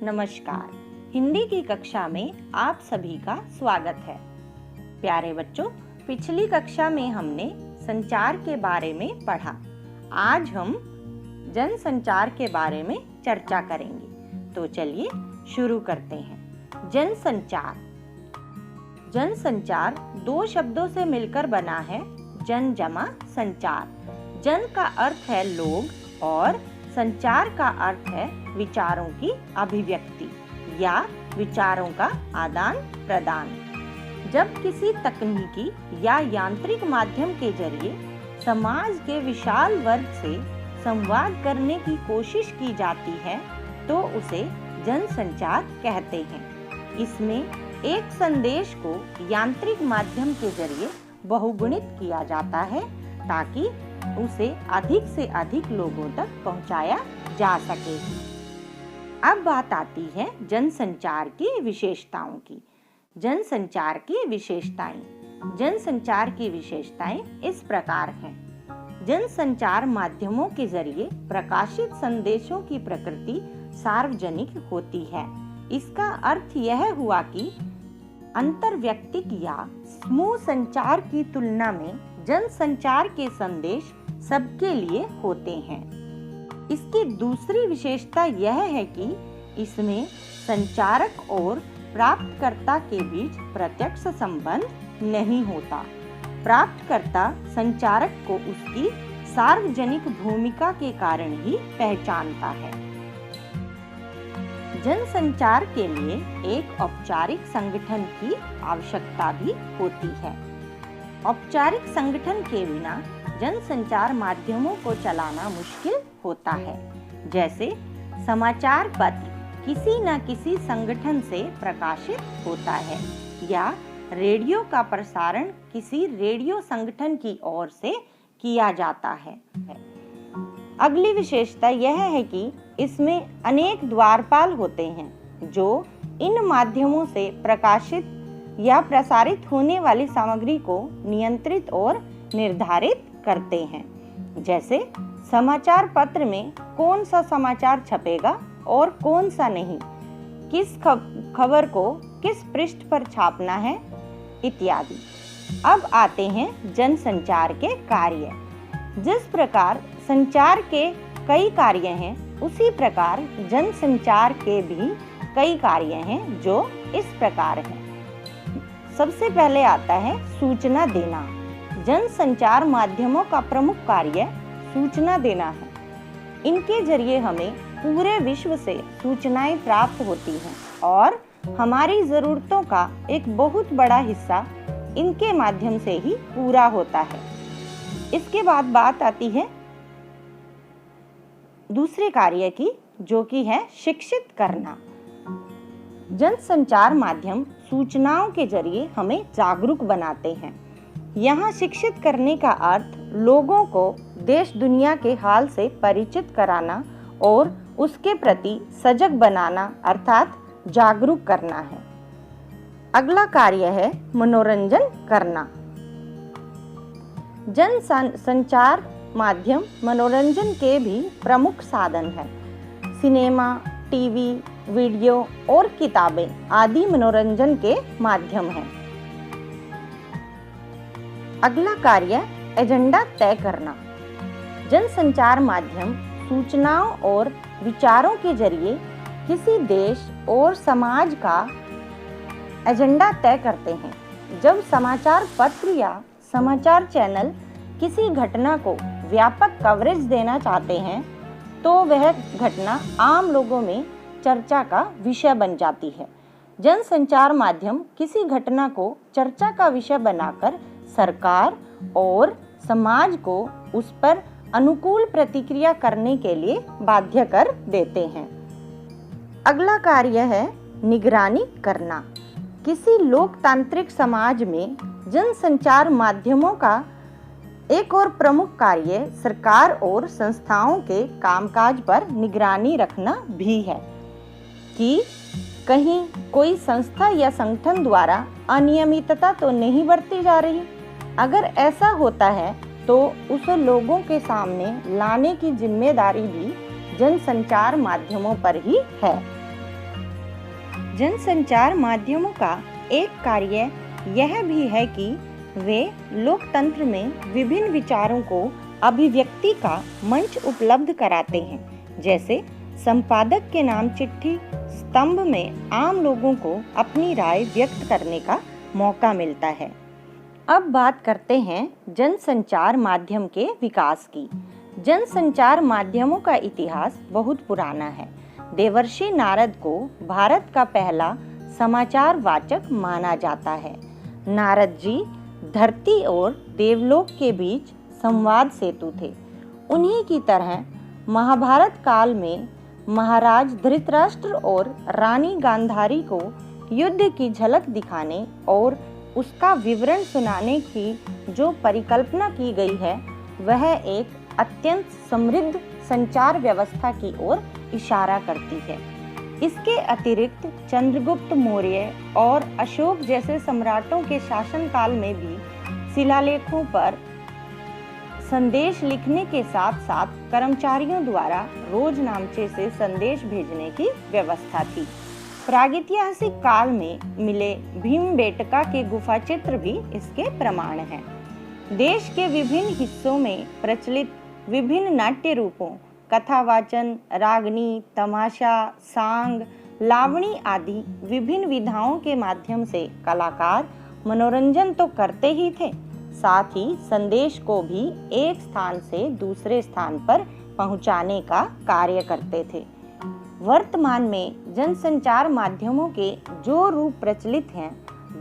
नमस्कार। हिंदी की कक्षा में आप सभी का स्वागत है। प्यारे बच्चों, पिछली कक्षा में हमने संचार के बारे में पढ़ा। आज हम जनसंचार के बारे में चर्चा करेंगे। तो चलिए शुरू करते हैं। जनसंचार। जनसंचार दो शब्दों से मिलकर बना है, जन जमा संचार। जन का अर्थ है लोग और संचार का अर्थ है विचारों की अभिव्यक्ति या विचारों का आदान प्रदान। जब किसी तकनीकी या यांत्रिक माध्यम के जरिए समाज के विशाल वर्ग से संवाद करने की कोशिश की जाती है तो उसे जनसंचार कहते हैं। इसमें एक संदेश को यांत्रिक माध्यम के जरिए बहुगुणित किया जाता है ताकि उसे अधिक से अधिक लोगों तक पहुंचाया जा सके। अब बात आती है जनसंचार की विशेषताओं की। जनसंचार की विशेषताएं। जनसंचार की विशेषताएं इस प्रकार हैं। जनसंचार माध्यमों के जरिए प्रकाशित संदेशों की प्रकृति सार्वजनिक होती है। इसका अर्थ यह हुआ कि अंतरव्यक्तिक या समूह संचार की तुलना में जनसंचार के संदेश सबके लिए होते हैं। इसकी दूसरी विशेषता यह है कि इसमें संचारक और प्राप्तकर्ता के बीच प्रत्यक्ष संबंध नहीं होता। प्राप्तकर्ता संचारक को उसकी सार्वजनिक भूमिका के कारण ही पहचानता है। जनसंचार के लिए एक औपचारिक संगठन की आवश्यकता भी होती है। औपचारिक संगठन के बिना जनसंचार माध्यमों को चलाना मुश्किल होता है। जैसे समाचार पत्र किसी न किसी संगठन से प्रकाशित होता है या रेडियो का प्रसारण किसी रेडियो संगठन की ओर से किया जाता है। अगली विशेषता यह है कि इसमें अनेक द्वारपाल होते हैं जो इन माध्यमों से प्रकाशित या प्रसारित होने वाली सामग्री को नियंत्रित और निर्धारित करते हैं। जैसे समाचार पत्र में कौन सा समाचार छपेगा और कौन सा नहीं, किस खबर को किस पृष्ठ पर छापना है इत्यादि। अब आते हैं जनसंचार के कार्य। जिस प्रकार संचार के कई कार्य हैं उसी प्रकार जनसंचार के भी कई कार्य हैं जो इस प्रकार हैं। सबसे पहले आता है सूचना देना। जनसंचार माध्यमों का प्रमुख कार्य सूचना देना है। इनके जरिए हमें पूरे विश्व से सूचनाएं प्राप्त होती हैं और हमारी जरूरतों का एक बहुत बड़ा हिस्सा इनके माध्यम से ही पूरा होता है। इसके बाद बात आती है दूसरे कार्य की, जो कि है शिक्षित करना। जनसंचार माध्यम सूचनाओं के जरिए हमें जागरूक बनाते हैं। यहाँ शिक्षित करने का अर्थ लोगों को देश दुनिया के हाल से परिचित कराना और उसके प्रति सजग बनाना अर्थात जागरूक करना है। अगला कार्य है मनोरंजन करना। जनसंचार माध्यम मनोरंजन के भी प्रमुख साधन है। सिनेमा, टीवी, वीडियो और किताबें आदि मनोरंजन के माध्यम हैं। अगला कार्य एजेंडा तय करना। जनसंचार माध्यम सूचनाओं और विचारों के जरिए किसी देश और समाज का एजेंडा तय करते हैं। जब समाचार पत्र या समाचार चैनल किसी घटना को व्यापक कवरेज देना चाहते हैं तो वह घटना आम लोगों में चर्चा का विषय बन जाती है। जनसंचार माध्यम किसी घटना को चर्चा का विषय बनाकर सरकार और समाज को उस पर अनुकूल प्रतिक्रिया करने के लिए बाध्य कर देते हैं। अगला कार्य है निगरानी करना। किसी लोकतांत्रिक समाज में जनसंचार माध्यमों का एक और प्रमुख कार्य सरकार और संस्थाओं के कामकाज पर निगरानी रखना भी है कि कहीं कोई संस्था या संगठन द्वारा अनियमितता तो नहीं बरती जा रही। अगर ऐसा होता है तो उसे लोगों के सामने लाने की जिम्मेदारी भी जनसंचार माध्यमों पर ही है। जनसंचार माध्यमों का एक कार्य यह भी है कि वे लोकतंत्र में विभिन्न विचारों को अभिव्यक्ति का मंच उपलब्ध कराते हैं। जैसे संपादक के नाम चिट्ठी स्तंभ में आम लोगों को अपनी राय व्यक्त करने का मौका मिलता है। अब बात करते हैं जनसंचार माध्यम के विकास की। जनसंचार माध्यमों का इतिहास बहुत पुराना है। देवर्षि नारद को भारत का पहला समाचार वाचक माना जाता है। नारद जी धरती और देवलोक के बीच संवाद सेतु थे। उन्हीं की तरह महाभारत काल में महाराज धृतराष्ट्र और रानी गांधारी को युद्ध की झलक दिखाने और उसका विवरण सुनाने की जो परिकल्पना की गई है, वह एक अत्यंत समृद्ध संचार व्यवस्था की ओर इशारा करती है। इसके अतिरिक्त चंद्रगुप्त मौर्य और अशोक जैसे सम्राटों के शासनकाल में भी शिलालेखों पर संदेश लिखने के साथ साथ कर्मचारियों द्वारा रोजनामचे से संदेश भेजने की व्यवस्था थी। प्रागैतिहासिक काल में मिले भीमबेटका के गुफा चित्र भी इसके प्रमाण हैं। देश के विभिन्न हिस्सों में प्रचलित विभिन्न नाट्य रूपों कथावाचन, रागनी, तमाशा, सांग, लावणी आदि विभिन्न विधाओं के माध्यम से कलाकार मनोरंजन तो करते ही थे, साथ ही संदेश को भी एक स्थान से दूसरे स्थान पर पहुंचाने का कार्य करते थे। वर्तमान में जनसंचार माध्यमों के जो रूप प्रचलित हैं,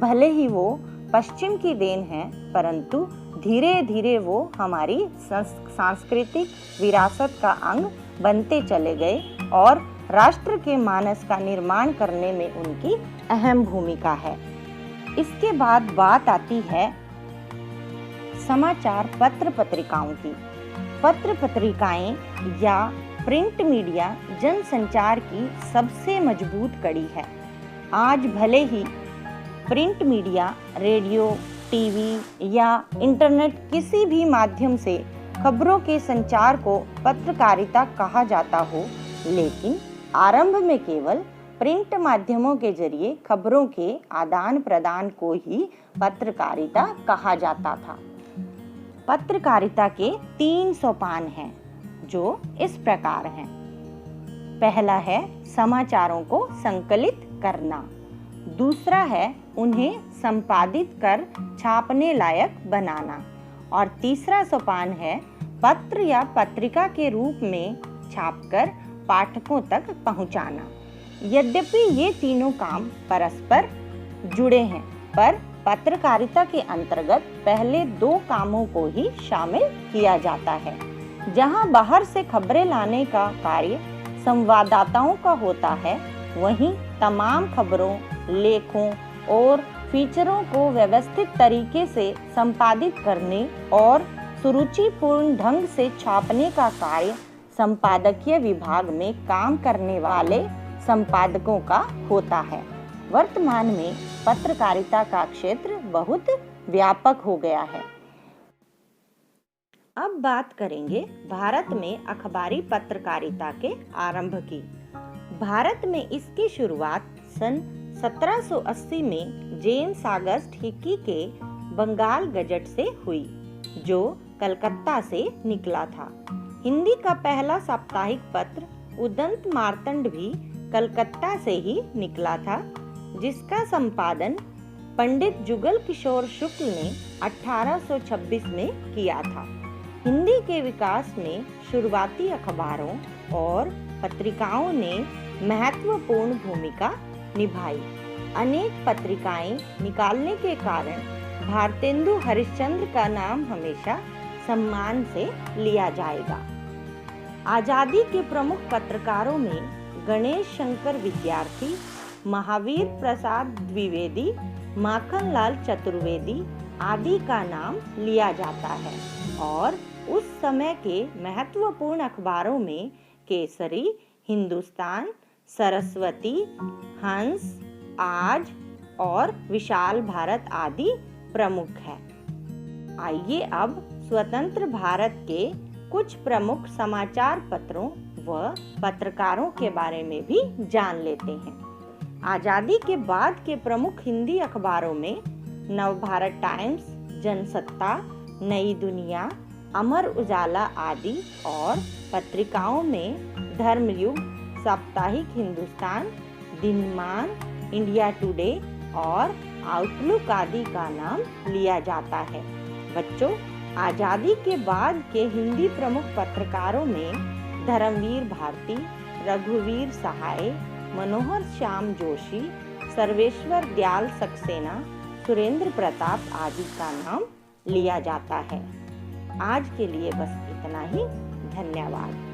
भले ही वो पश्चिम की देन है, परंतु धीरे धीरे वो हमारी सांस्कृतिक विरासत का अंग बनते चले गए और राष्ट्र के मानस का निर्माण करने में उनकी अहम भूमिका है। इसके बाद बात आती है समाचार पत्र पत्रिकाओं की। पत्र पत्रिकाएं या प्रिंट मीडिया जनसंचार की सबसे मजबूत कड़ी है। आज भले ही प्रिंट मीडिया रेडियो, टीवी या इंटरनेट किसी भी माध्यम से खबरों के संचार को पत्रकारिता कहा जाता हो, लेकिन आरंभ में केवल प्रिंट माध्यमों के जरिए खबरों के आदान प्रदान को ही पत्रकारिता कहा जाता था। पत्रकारिता के 3 सोपान हैं, जो इस प्रकार हैं। पहला है समाचारों को संकलित करना, दूसरा है उन्हें संपादित कर छापने लायक बनाना और तीसरा सोपान है पत्र या पत्रिका के रूप में छापकर पाठकों तक पहुंचाना। यद्यपि ये तीनों काम परस्पर जुड़े हैं, पर पत्रकारिता के अंतर्गत पहले 2 कामों को ही शामिल किया जाता है। जहां बाहर से खबरें लाने का कार्य संवाददाताओं का होता है, वहीं तमाम खबरों, लेखों और फीचरों को व्यवस्थित तरीके से संपादित करने और सुरुचिपूर्ण ढंग से छापने का कार्य संपादकीय विभाग में काम करने वाले संपादकों का होता है। वर्तमान में पत्रकारिता का क्षेत्र बहुत व्यापक हो गया है। अब बात करेंगे भारत में अखबारी पत्रकारिता के आरंभ की। भारत में इसकी शुरुआत सन 1780 में जेम्स ऑगस्ट हिकी के बंगाल गजट से हुई, जो कलकत्ता से निकला था। हिंदी का पहला साप्ताहिक पत्र उदंत मार्तंड भी कलकत्ता से ही निकला था, जिसका संपादन पंडित जुगल किशोर शुक्ल ने 1826 में किया था। हिंदी के विकास में शुरुआती अखबारों और पत्रिकाओं ने महत्वपूर्ण भूमिका निभाई। अनेक पत्रिकाएं निकालने के कारण भारतेंदु हरिश्चंद्र का नाम हमेशा सम्मान से लिया जाएगा। आजादी के प्रमुख पत्रकारों में गणेश शंकर विद्यार्थी, महावीर प्रसाद द्विवेदी, माखनलाल चतुर्वेदी आदि का नाम लिया जाता है और उस समय के महत्वपूर्ण अखबारों में केसरी, हिंदुस्तान, सरस्वती, हंस, आज और विशाल भारत आदि प्रमुख है। आइए अब स्वतंत्र भारत के कुछ प्रमुख समाचार पत्रों व पत्रकारों के बारे में भी जान लेते हैं। आज़ादी के बाद के प्रमुख हिंदी अखबारों में नवभारत टाइम्स, जनसत्ता, नई दुनिया, अमर उजाला आदि और पत्रिकाओं में धर्मयुग, साप्ताहिक हिंदुस्तान, दिनमान, इंडिया टुडे और आउटलुक आदि का नाम लिया जाता है। बच्चों, आज़ादी के बाद के हिंदी प्रमुख पत्रकारों में धर्मवीर भारती, रघुवीर सहाय, मनोहर श्याम जोशी, सर्वेश्वर दयाल सक्सेना, सुरेंद्र प्रताप आदि का नाम लिया जाता है। आज के लिए बस इतना ही। धन्यवाद।